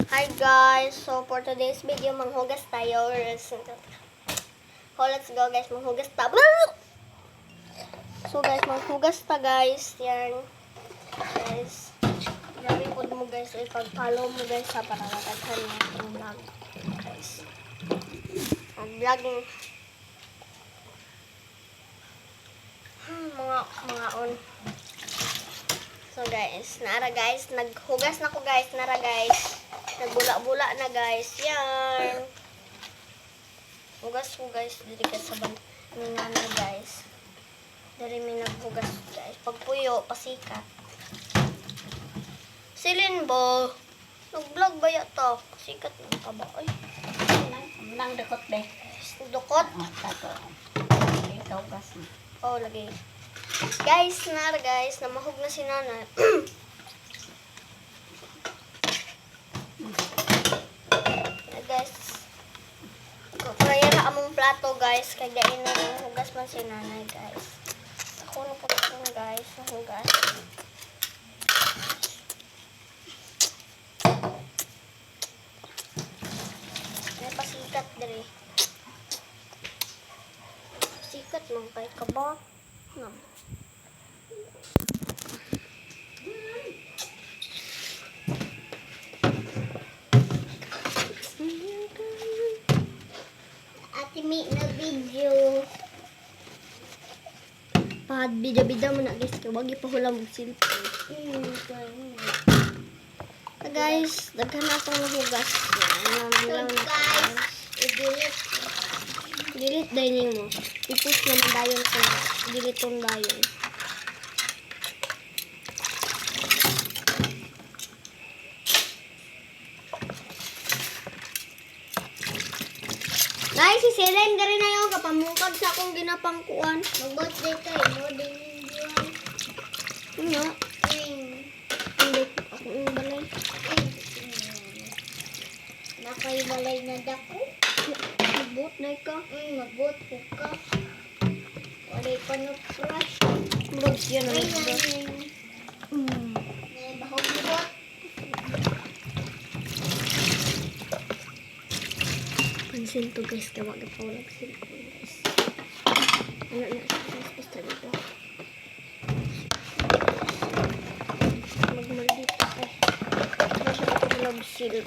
Hi guys, so for today's video, manghugas tayo. So let's go guys, manghugas ta. So guys, manghugas ta guys. Yan. Guys, grabe po mo guys. Ipag-follow mo guys sa para mataghan niya yung vlog. Guys. Ang vlog mo. Mga on. So guys, nara guys, naghugas na ko guys, nara guys. Nagbula-bula na guys. Yan. Hugas ko guys diri ka sa minana guys. Diri mi naghugas guys. Pagpuyo pasikat. Silin bo. Nag-vlog ba yato? Sikat man ka ba? Ay. Nang dekot be. Dukot. Tato. Ikaw gas. Oh, lagi. Guys, nara guys, namahog na si Nana. Guys, kaya na among plato guys, kaya gain na yung hugas man si Nanay guys. Ako na po guys, hugas. May pasikat diri. Sikat man kay kaba. No. Ate Mi na video. Pad bida-bida mo na guys, kaya wag ipahula mo cellphone. Guys, daghan na akong nahugas. So guys, delete dayon mo. I-push naman dayon ko. Delete tong dayon. Guys, si Selene gari na yung kapamukag sa akong ginapangkuan. Mag-birthday tayo mo din yun. Ano? Hindi ako yung balay. Nakay balay na dako. Magbot na ka. Magbot ko ka. Wala pa no crush. Vlogs yun ang Ay, magbot. bahog mo bot. Pansin to guys, kaya wag pa wala cellphone guys. Ano na guys, basta dito. Magmaldito eh. Basta ako vlog silk.